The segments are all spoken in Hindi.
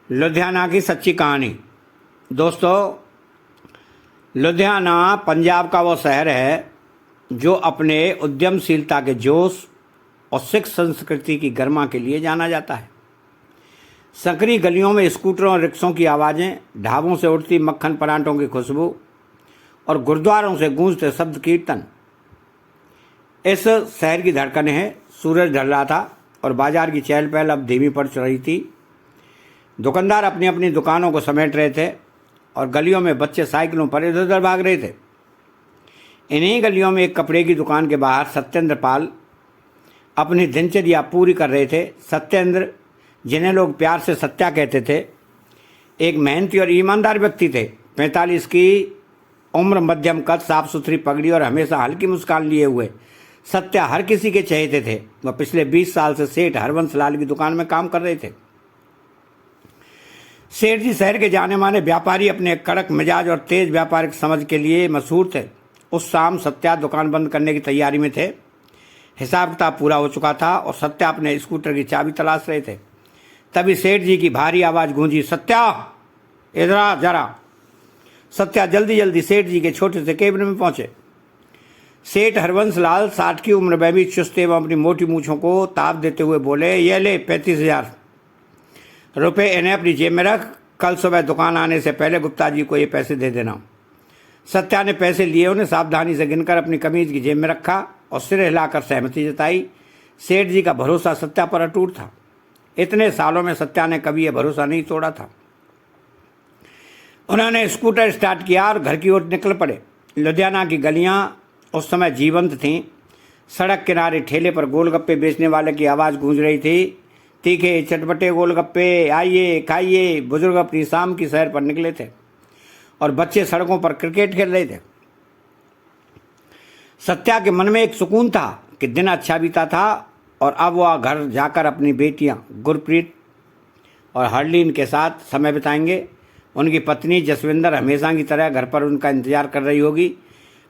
लुधियाना की सच्ची कहानी। दोस्तों, लुधियाना पंजाब का वो शहर है जो अपने उद्यमशीलता के जोश और सिख संस्कृति की गरिमा के लिए जाना जाता है। संकरी गलियों में स्कूटरों और रिक्शों की आवाज़ें, ढाबों से उड़ती मक्खन परांठों की खुशबू और गुरुद्वारों से गूंजते शब्द कीर्तन इस शहर की धड़कन है। सूरज ढल रहा था और बाजार की चहल पहल अब धीमी पड़ रही थी। दुकानदार अपनी अपनी दुकानों को समेट रहे थे और गलियों में बच्चे साइकिलों पर इधर उधर भाग रहे थे। इन्हीं गलियों में एक कपड़े की दुकान के बाहर सत्येंद्र पाल अपनी दिनचर्या पूरी कर रहे थे। सत्येंद्र, जिन्हें लोग प्यार से सत्या कहते थे, एक मेहनती और ईमानदार व्यक्ति थे। 45 की उम्र, मध्यम कद, साफ सुथरी पगड़ी और हमेशा हल्की मुस्कान लिए हुए सत्या हर किसी के चहेते थे। वह पिछले 20 साल से सेठ हरवंश लाल की दुकान में काम कर रहे थे। सेठ जी शहर के जाने माने व्यापारी, अपने कड़क मिजाज और तेज व्यापारिक समझ के लिए मशहूर थे। उस शाम सत्या दुकान बंद करने की तैयारी में थे। हिसाब किताब पूरा हो चुका था और सत्या अपने स्कूटर की चाबी तलाश रहे थे। तभी सेठ जी की भारी आवाज़ गूंजी, सत्या इधर आ जरा। सत्या जल्दी जल्दी सेठ जी के छोटे से केबिन में पहुंचे। सेठ हरवंश लाल 60 की उम्र में भी चुस्त एवं अपनी मोटी मूछों को ताप देते हुए बोले, ये ले 35,000 रुपये, इन्हें अपनी जेब में रख। कल सुबह दुकान आने से पहले गुप्ता जी को ये पैसे दे देना। सत्या ने पैसे लिए, उन्हें सावधानी से गिनकर अपनी कमीज की जेब में रखा और सिर हिलाकर सहमति जताई। सेठ जी का भरोसा सत्या पर अटूट था। इतने सालों में सत्या ने कभी यह भरोसा नहीं तोड़ा था। उन्होंने स्कूटर स्टार्ट किया और घर की ओर निकल पड़े। लुधियाना की गलियां उस समय जीवंत थीं। सड़क किनारे ठेले पर गोलगप्पे बेचने वाले की आवाज़ गूंज रही थी, तीखे चटपटे गोलगप्पे, आइए खाइए। बुजुर्ग अपनी शाम की सैर पर निकले थे और बच्चे सड़कों पर क्रिकेट खेल रहे थे। सत्या के मन में एक सुकून था कि दिन अच्छा बीता था और अब वह घर जाकर अपनी बेटियां गुरप्रीत और हरलीन के साथ समय बिताएंगे। उनकी पत्नी जसविंदर हमेशा की तरह घर पर उनका इंतजार कर रही होगी।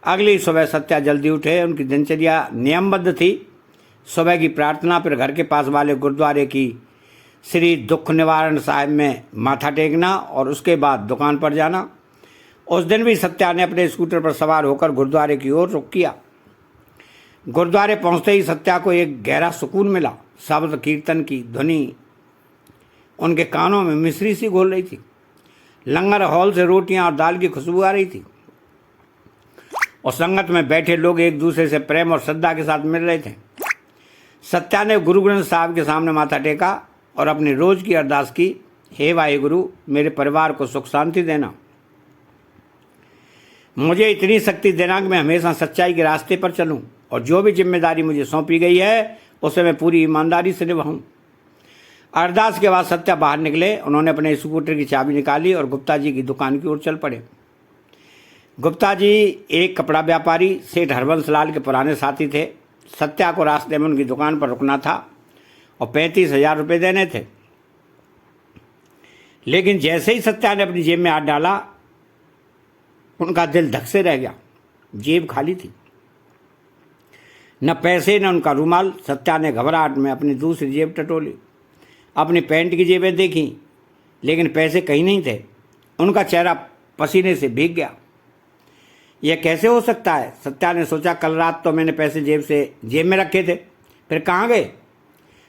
अगली सुबह सत्या जल्दी उठे। उनकी दिनचर्या नियमबद्ध थी। सुबह की प्रार्थना, फिर घर के पास वाले गुरुद्वारे की श्री दुख निवारण साहिब में माथा टेकना और उसके बाद दुकान पर जाना। उस दिन भी सत्या ने अपने स्कूटर पर सवार होकर गुरुद्वारे की ओर रुख किया। गुरुद्वारे पहुंचते ही सत्या को एक गहरा सुकून मिला। शब्द कीर्तन की ध्वनि उनके कानों में मिश्री सी घोल रही थी। लंगर हॉल से रोटियां और दाल की खुशबू आ रही थी और संगत में बैठे लोग एक दूसरे से प्रेम और श्रद्धा के साथ मिल रहे थे। सत्या ने गुरु ग्रंथ साहब के सामने माथा टेका और अपनी रोज की अरदास की, हे वाहिगुरु, मेरे परिवार को सुख शांति देना, मुझे इतनी शक्ति देना कि मैं हमेशा सच्चाई के रास्ते पर चलूं और जो भी जिम्मेदारी मुझे सौंपी गई है उसे मैं पूरी ईमानदारी से निभाऊं। अरदास के बाद सत्या बाहर निकले। उन्होंने अपने स्कूटर की चाबी निकाली और गुप्ता जी की दुकान की ओर चल पड़े। गुप्ता जी एक कपड़ा व्यापारी सेठ हरवंश लाल के पुराने साथी थे। सत्या को रास्ते में उनकी दुकान पर रुकना था और 35,000 रुपये देने थे। लेकिन जैसे ही सत्या ने अपनी जेब में हाथ डाला, उनका दिल धक से रह गया। जेब खाली थी, न पैसे न उनका रुमाल। सत्या ने घबराहट में अपनी दूसरी जेब टटोली, अपनी पैंट की जेबें देखी, लेकिन पैसे कहीं नहीं थे। उनका चेहरा पसीने से भीग गया। यह कैसे हो सकता है? सत्या ने सोचा, कल रात तो मैंने पैसे जेब में रखे थे, फिर कहाँ गए?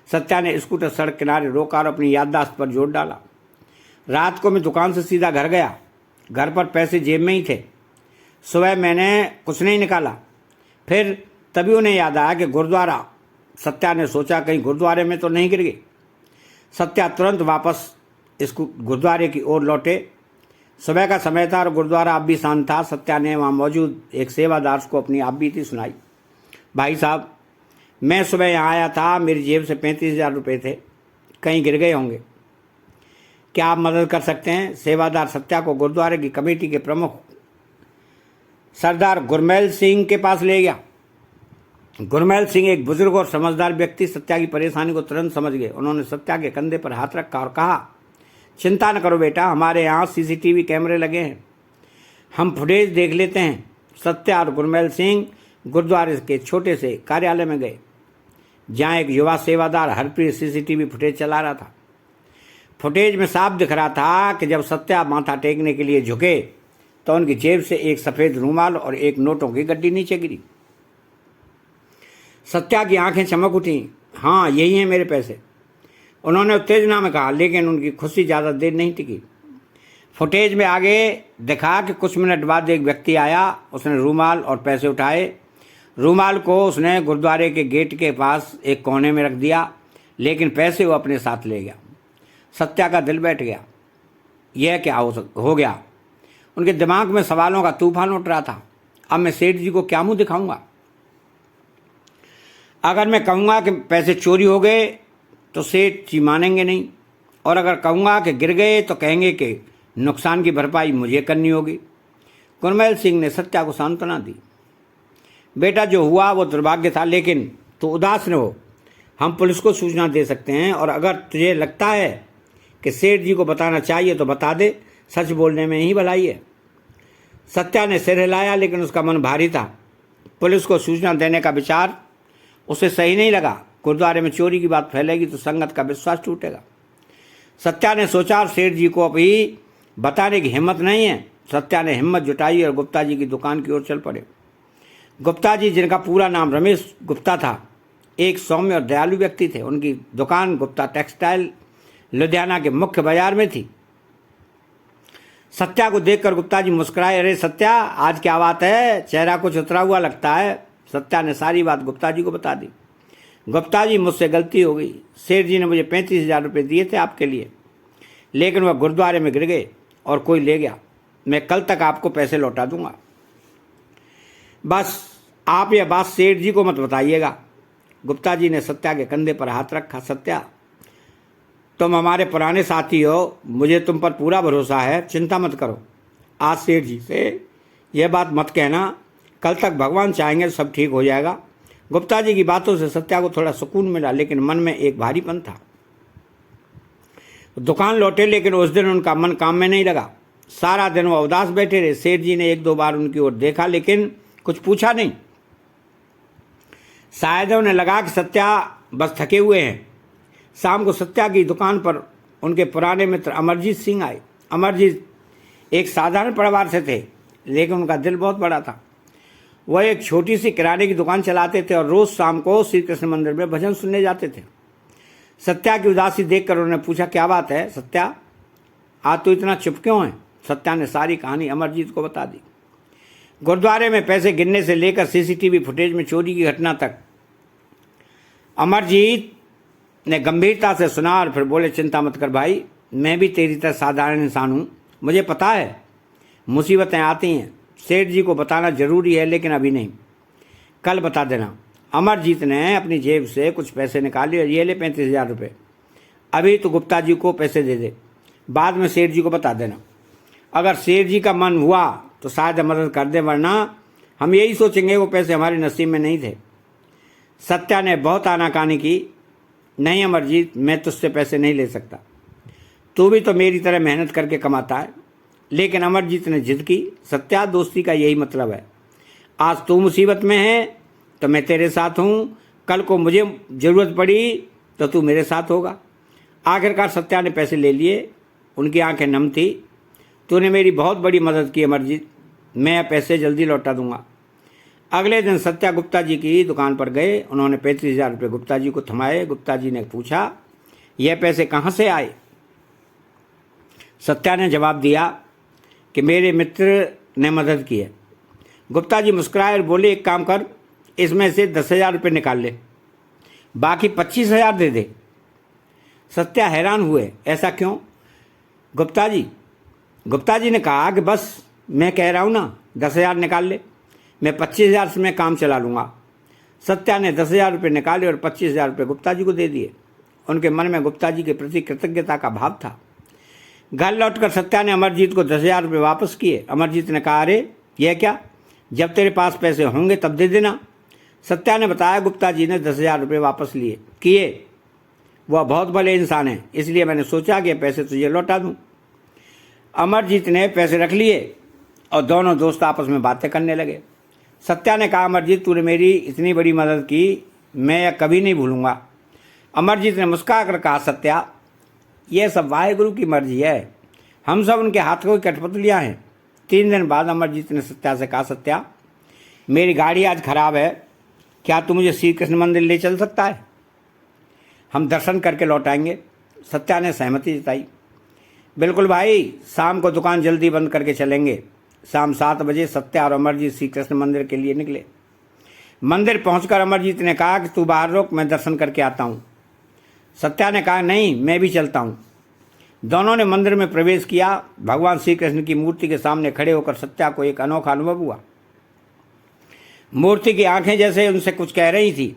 सत्या ने स्कूटर सड़क किनारे रोका और अपनी याददाश्त पर जोर डाला। रात को मैं दुकान से सीधा घर गया। घर पर पैसे जेब में ही थे। सुबह मैंने कुछ नहीं निकाला। फिर तभी उन्हें याद आया कि गुरुद्वारा। सत्या ने सोचा, कहीं गुरुद्वारे में तो नहीं गिर गए। सत्या तुरंत वापस गुरुद्वारे की ओर लौटे। सुबह का समय था और गुरुद्वारा अब भी शांत था। सत्या ने वहाँ मौजूद एक सेवादार को अपनी आप बीती सुनाई। भाई साहब, मैं सुबह यहाँ आया था, मेरी जेब से 35,000 रुपये थे, कहीं गिर गए होंगे, क्या आप मदद कर सकते हैं? सेवादार सत्या को गुरुद्वारे की कमेटी के प्रमुख सरदार गुरमैल सिंह के पास ले गया। गुरमैल सिंह एक बुजुर्ग और समझदार व्यक्ति सत्या की परेशानी को तुरंत समझ गए। उन्होंने सत्या के कंधे पर हाथ रखा और कहा, चिंता न करो बेटा, हमारे यहाँ सीसीटीवी कैमरे लगे हैं, हम फुटेज देख लेते हैं। सत्या और गुरमैल सिंह गुरुद्वारे के छोटे से कार्यालय में गए, जहाँ एक युवा सेवादार हरप्रीत सीसीटीवी फुटेज चला रहा था। फुटेज में साफ दिख रहा था कि जब सत्या माथा टेकने के लिए झुके तो उनकी जेब से एक सफ़ेद रूमाल और एक नोटों की गड्डी नीचे गिरी। सत्या की आंखें चमक उठी। हाँ, यही हैं मेरे पैसे, उन्होंने उत्तेजना में कहा, लेकिन उनकी खुशी ज़्यादा देर नहीं टिकी। फुटेज में आगे दिखा कि कुछ मिनट बाद एक व्यक्ति आया, उसने रूमाल और पैसे उठाए। रूमाल को उसने गुरुद्वारे के गेट के पास एक कोने में रख दिया, लेकिन पैसे वो अपने साथ ले गया। सत्या का दिल बैठ गया। यह क्या हो गया? उनके दिमाग में सवालों का तूफान उठ रहा था। अब मैं सेठ जी को क्या मुंह दिखाऊंगा? अगर मैं कहूँगा कि पैसे चोरी हो गए तो सेठ जी मानेंगे नहीं, और अगर कहूँगा कि गिर गए तो कहेंगे कि नुकसान की भरपाई मुझे करनी होगी। गुरमैल सिंह ने सत्या को सांत्वना दी। बेटा, जो हुआ वो दुर्भाग्य था, लेकिन तू उदास न हो, हम पुलिस को सूचना दे सकते हैं, और अगर तुझे लगता है कि सेठ जी को बताना चाहिए तो बता दे, सच बोलने में ही भलाई है। सत्या ने सिर हिलाया, लेकिन उसका मन भारी था। पुलिस को सूचना देने का विचार उसे सही नहीं लगा। गुरुद्वारे में चोरी की बात फैलेगी तो संगत का विश्वास टूटेगा। सत्या ने सोचा, सेठ जी को अभी बताने की हिम्मत नहीं है। सत्या ने हिम्मत जुटाई और गुप्ता जी की दुकान की ओर चल पड़े। गुप्ता जी, जिनका पूरा नाम रमेश गुप्ता था, एक सौम्य और दयालु व्यक्ति थे। उनकी दुकान गुप्ता टेक्सटाइल लुधियाना के मुख्य बाजार में थी। सत्या को देखकर गुप्ता जी मुस्कुराए। अरे सत्या, आज क्या बात है? चेहरा कुछ उतरा हुआ लगता है। सत्या ने सारी बात गुप्ता जी को बता दी। गुप्ता जी, मुझसे गलती हो गई। सेठ जी ने मुझे 35,000 रुपये दिए थे आपके लिए, लेकिन वह गुरुद्वारे में गिर गए और कोई ले गया। मैं कल तक आपको पैसे लौटा दूंगा। बस आप यह बात सेठ जी को मत बताइएगा। गुप्ता जी ने सत्या के कंधे पर हाथ रखा। सत्या, तुम हमारे पुराने साथी हो, मुझे तुम पर पूरा भरोसा है, चिंता मत करो। आज सेठ जी से यह बात मत कहना, कल तक भगवान चाहेंगे सब ठीक हो जाएगा। गुप्ता जी की बातों से सत्या को थोड़ा सुकून मिला, लेकिन मन में एक भारीपन था। दुकान लौटे, लेकिन उस दिन उनका मन काम में नहीं लगा। सारा दिन वो उदास बैठे रहे। सेठ जी ने 1-2 बार उनकी ओर देखा, लेकिन कुछ पूछा नहीं। शायद उन्हें लगा कि सत्या बस थके हुए हैं। शाम को सत्या की दुकान पर उनके पुराने मित्र अमरजीत सिंह आए। अमरजीत एक साधारण परिवार से थे, लेकिन उनका दिल बहुत बड़ा था। वह एक छोटी सी किराने की दुकान चलाते थे और रोज़ शाम को श्री कृष्ण मंदिर में भजन सुनने जाते थे। सत्या की उदासी देखकर उन्होंने पूछा, क्या बात है सत्या, आज तो इतना चुप क्यों है? सत्या ने सारी कहानी अमरजीत को बता दी। गुरुद्वारे में पैसे गिनने से लेकर सीसीटीवी फुटेज में चोरी की घटना तक अमरजीत ने गंभीरता से सुना और फिर बोले, चिंता मत कर भाई, मैं भी तेरी तरह साधारण इंसान हूँ। मुझे पता है मुसीबतें आती हैं, सेठ जी को बताना जरूरी है, लेकिन अभी नहीं, कल बता देना। अमरजीत ने अपनी जेब से कुछ पैसे निकाले और ये ले 35,000 रुपये। अभी तो गुप्ता जी को पैसे दे दे, बाद में सेठ जी को बता देना। अगर सेठ जी का मन हुआ तो शायद मदद कर दे, वरना हम यही सोचेंगे वो पैसे हमारे नसीब में नहीं थे। सत्या ने बहुत आनाकानी की। नहीं अमरजीत, मैं तुझसे पैसे नहीं ले सकता, तू भी तो मेरी तरह मेहनत करके कमाता है। लेकिन अमरजीत ने जिद की। सत्या, दोस्ती का यही मतलब है। आज तू मुसीबत में है तो मैं तेरे साथ हूँ, कल को मुझे ज़रूरत पड़ी तो तू मेरे साथ होगा। आखिरकार सत्या ने पैसे ले लिए। उनकी आंखें नम थी। तूने मेरी बहुत बड़ी मदद की अमरजीत, मैं पैसे जल्दी लौटा दूंगा। अगले दिन सत्या गुप्ता जी की दुकान पर गए। उन्होंने 35,000 रुपये गुप्ता जी को थमाए। गुप्ता जी ने पूछा, यह पैसे कहाँ से आए? सत्या ने जवाब दिया कि मेरे मित्र ने मदद की है। गुप्ता जी मुस्कुराए और बोले, एक काम कर, इसमें से 10,000 रुपये निकाल ले, बाकी 25,000 दे दे। सत्या हैरान हुए, ऐसा क्यों? गुप्ता जी ने कहा कि बस मैं कह रहा हूँ ना, 10,000 निकाल ले, मैं 25,000 से मैं काम चला लूँगा। सत्या ने 10,000 रुपये निकाले और 25,000 रुपये गुप्ता जी को दे दिए। उनके मन में गुप्ता जी के प्रति कृतज्ञता का भाव था। घर लौटकर सत्या ने अमरजीत को 10,000 रुपये वापस किए। अमरजीत ने कहा, अरे यह क्या, जब तेरे पास पैसे होंगे तब दे देना। सत्या ने बताया, गुप्ता जी ने 10,000 रुपये वापस किए। वह बहुत भले इंसान हैं, इसलिए मैंने सोचा कि पैसे तुझे लौटा दूँ। अमरजीत ने पैसे रख लिए और दोनों दोस्त आपस में बातें करने लगे। सत्या ने कहा, अमरजीत, तूने मेरी इतनी बड़ी मदद की, मैं यह कभी नहीं भूलूंगा। अमरजीत ने मुस्कुरा कर कहा, सत्या, यह सब वाहेगुरु की मर्जी है, हम सब उनके हाथों की कठपुतलियाँ हैं। 3 दिन बाद अमरजीत ने सत्या से कहा, सत्या मेरी गाड़ी आज खराब है, क्या तू मुझे श्री कृष्ण मंदिर ले चल सकता है? हम दर्शन करके लौट आएंगे। सत्या ने सहमति जताई। बिल्कुल भाई, शाम को दुकान जल्दी बंद करके चलेंगे। शाम 7 बजे सत्या और अमरजीत श्री कृष्ण मंदिर के लिए निकले। मंदिर पहुंचकर अमरजीत ने कहा कि तू बाहर रुक, मैं दर्शन करके आता हूँ। सत्या ने कहा, नहीं मैं भी चलता हूँ। दोनों ने मंदिर में प्रवेश किया। भगवान श्री कृष्ण की मूर्ति के सामने खड़े होकर सत्या को एक अनोखा अनुभव हुआ। मूर्ति की आंखें जैसे उनसे कुछ कह रही थी।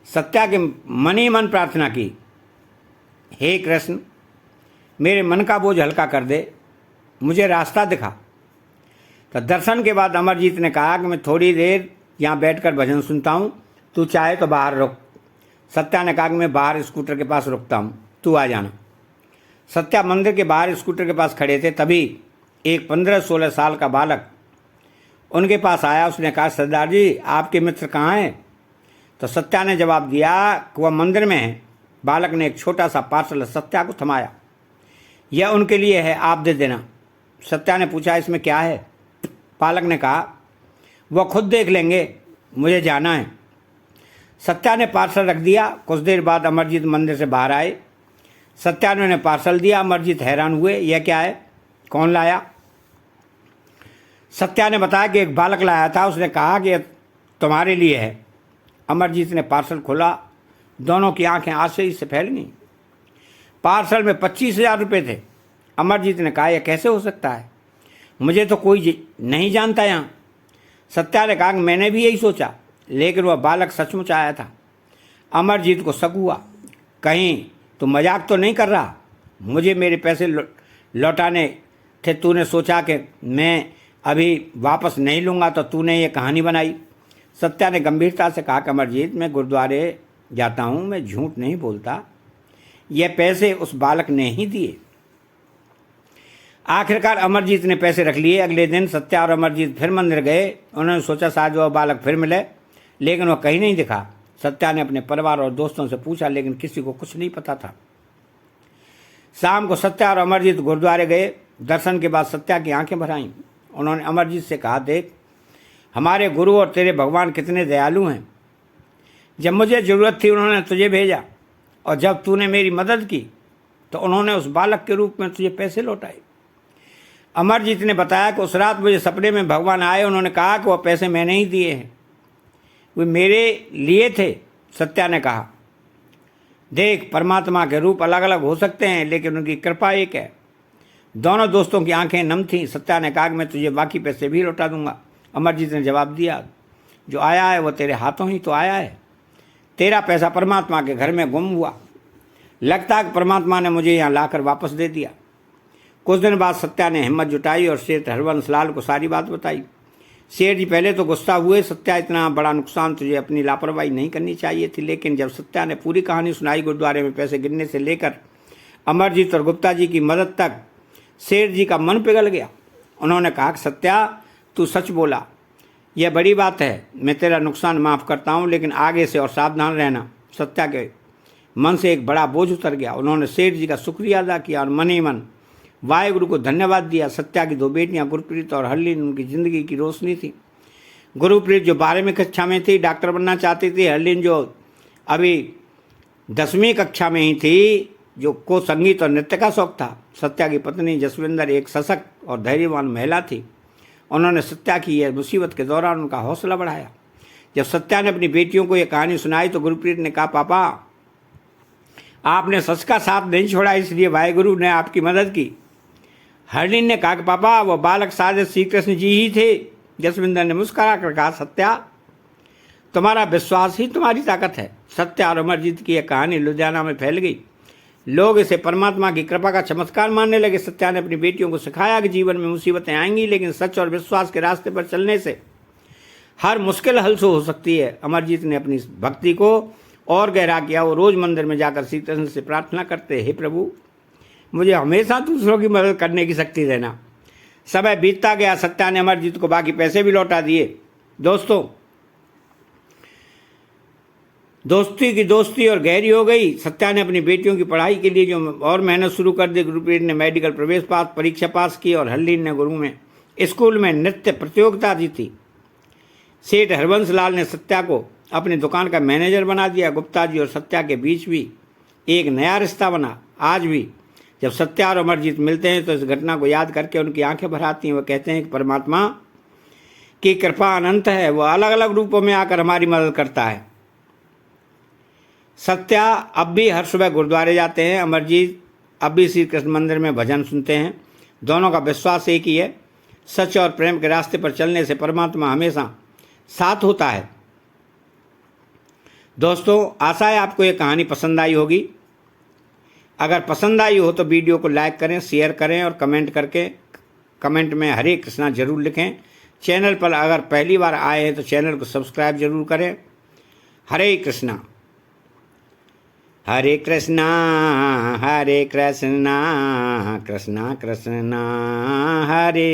सत्या के मन ही मन प्रार्थना की, हे कृष्ण मेरे मन का बोझ हल्का कर दे, मुझे रास्ता दिखा। तो दर्शन के बाद अमरजीत ने कहा कि मैं थोड़ी देर यहाँ बैठकर भजन सुनता हूँ, तू चाहे तो बाहर रुक। सत्या ने कहा कि मैं बाहर स्कूटर के पास रुकता हूँ, तू आ जाना। सत्या मंदिर के बाहर स्कूटर के पास खड़े थे, तभी एक 15-16 साल का बालक उनके पास आया। उसने कहा, सरदार जी आपके मित्र कहाँ हैं? तो सत्या ने जवाब दिया कि वह मंदिर में है। बालक ने एक छोटा सा पार्सल सत्या को थमाया। यह उनके लिए है, आप दे देना। सत्या ने पूछा, इसमें क्या है? बालक ने कहा, वह खुद देख लेंगे, मुझे जाना है। सत्या ने पार्सल रख दिया। कुछ देर बाद अमरजीत मंदिर से बाहर आए। सत्या ने उन्हें पार्सल दिया। अमरजीत हैरान हुए, यह क्या है, कौन लाया? सत्या ने बताया कि एक बालक लाया था, उसने कहा कि तुम्हारे लिए है। अमरजीत ने पार्सल खोला। दोनों की आंखें आश्चर्य से फैल गईं। पार्सल में 25,000 रुपये थे। अमरजीत ने कहा, यह कैसे हो सकता है, मुझे तो कोई नहीं जानता यहाँ। सत्या ने कहा कि मैंने भी यही सोचा, लेकिन वह बालक सचमुच आया था। अमरजीत को शक हुआ, कहीं तू मजाक तो नहीं कर रहा, मुझे मेरे पैसे लौटाने थे, तूने सोचा कि मैं अभी वापस नहीं लूँगा तो तूने ये कहानी बनाई। सत्या ने गंभीरता से कहा कि अमरजीत मैं गुरुद्वारे जाता हूँ, मैं झूठ नहीं बोलता, यह पैसे उस बालक ने ही दिए। आखिरकार अमरजीत ने पैसे रख लिए। अगले दिन सत्या और अमरजीत फिर मंदिर गए। उन्होंने सोचा शायद वह बालक फिर मिले, लेकिन वह कहीं नहीं दिखा। सत्या ने अपने परिवार और दोस्तों से पूछा, लेकिन किसी को कुछ नहीं पता था। शाम को सत्या और अमरजीत गुरुद्वारे गए। दर्शन के बाद सत्या की आंखें भर आईं। उन्होंने अमरजीत से कहा, देख हमारे गुरु और तेरे भगवान कितने दयालु हैं। जब मुझे ज़रूरत थी उन्होंने तुझे भेजा, और जब तूने मेरी मदद की तो उन्होंने उस बालक के रूप में तुझे पैसे लौटाए। अमरजीत ने बताया कि उस रात मुझे सपने में भगवान आए। उन्होंने कहा कि वह पैसे मैंने ही दिए हैं, वे मेरे लिए थे। सत्या ने कहा, देख परमात्मा के रूप अलग अलग हो सकते हैं, लेकिन उनकी कृपा एक है। दोनों दोस्तों की आंखें नम थीं। सत्या ने कहा कि मैं तुझे बाकी पैसे भी लौटा दूंगा। अमरजीत ने जवाब दिया, जो आया है वह तेरे हाथों ही तो आया है, तेरा पैसा परमात्मा के घर में गुम हुआ। लगता है कि परमात्मा ने मुझे यहाँ लाकर वापस दे दिया। कुछ दिन बाद सत्या ने हिम्मत जुटाई और सेठ हरवंश लाल को सारी बात बताई। सेठ जी पहले तो गुस्सा हुए, सत्या इतना बड़ा नुकसान तुझे अपनी लापरवाही नहीं करनी चाहिए थी। लेकिन जब सत्या ने पूरी कहानी सुनाई, गुरुद्वारे में पैसे गिनने से लेकर अमरजीत और गुप्ता जी की मदद तक, सेठ जी का मन पिघल गया। उन्होंने कहा, सत्या तू सच बोला, यह बड़ी बात है, मैं तेरा नुकसान माफ़ करता हूँ, लेकिन आगे से और सावधान रहना। सत्या के मन से एक बड़ा बोझ उतर गया। उन्होंने सेठ जी का शुक्रिया अदा किया और मन ही मन वाहेगुरु को धन्यवाद दिया। सत्या की 2 बेटियां गुरप्रीत और हरलीन उनकी ज़िंदगी की रोशनी थी। गुरप्रीत जो 12वीं कक्षा में थी, डॉक्टर बनना चाहती थी। हरलीन जो अभी 10वीं कक्षा में ही थी, जो को संगीत और नृत्य का शौक था। सत्या की पत्नी जसविंदर एक सशक्त और धैर्यवान महिला थी। उन्होंने सत्या की यह मुसीबत के दौरान उनका हौसला बढ़ाया। जब सत्या ने अपनी बेटियों को यह कहानी सुनाई तो गुरप्रीत ने कहा, पापा आपने सच का साथ नहीं छोड़ा, इसलिए वाहेगुरु ने आपकी मदद की। हरलीन ने कहा कि पापा वो बालक शायद श्री कृष्ण जी ही थे। जसविंदर ने मुस्कुरा कर कहा, सत्या तुम्हारा विश्वास ही तुम्हारी ताकत है। सत्या और अमरजीत की यह कहानी लुधियाना में फैल गई। लोग इसे परमात्मा की कृपा का चमत्कार मानने लगे। सत्या ने अपनी बेटियों को सिखाया कि जीवन में मुसीबतें आएंगी, लेकिन सच और विश्वास के रास्ते पर चलने से हर मुश्किल हल हो सकती है। अमरजीत ने अपनी भक्ति को और गहरा किया। वो रोज़ मंदिर में जाकर श्री कृष्ण से प्रार्थना करते, हे प्रभु मुझे हमेशा दूसरों की मदद करने की शक्ति देना। समय बीतता गया। सत्या ने अमरजीत को बाकी पैसे भी लौटा दिए। दोस्तों, दोस्ती की दोस्ती और गहरी हो गई। सत्या ने अपनी बेटियों की पढ़ाई के लिए जो और मेहनत शुरू कर दी। गुरप्रीत ने मेडिकल प्रवेश परीक्षा पास की और हरलीन ने गुरु में स्कूल में नृत्य प्रतियोगिता जीती। सेठ हरबंस लाल ने सत्या को अपनी दुकान का मैनेजर बना दिया। गुप्ता जी और सत्या के बीच भी एक नया रिश्ता बना। आज भी जब सत्या और अमरजीत मिलते हैं तो इस घटना को याद करके उनकी आंखें भर आती हैं। वो कहते हैं कि परमात्मा की कृपा अनंत है, वो अलग अलग रूपों में आकर हमारी मदद करता है। सत्या अब भी हर सुबह गुरुद्वारे जाते हैं। अमरजीत अब भी श्री कृष्ण मंदिर में भजन सुनते हैं। दोनों का विश्वास एक ही है, सच और प्रेम के रास्ते पर चलने से परमात्मा हमेशा साथ होता है। दोस्तों, आशा है आपको ये कहानी पसंद आई होगी। अगर पसंद आई हो तो वीडियो को लाइक करें, शेयर करें और कमेंट में हरे कृष्णा जरूर लिखें। चैनल पर अगर पहली बार आए हैं तो चैनल को सब्सक्राइब जरूर करें। हरे कृष्णा हरे कृष्णा कृष्णा कृष्णा हरे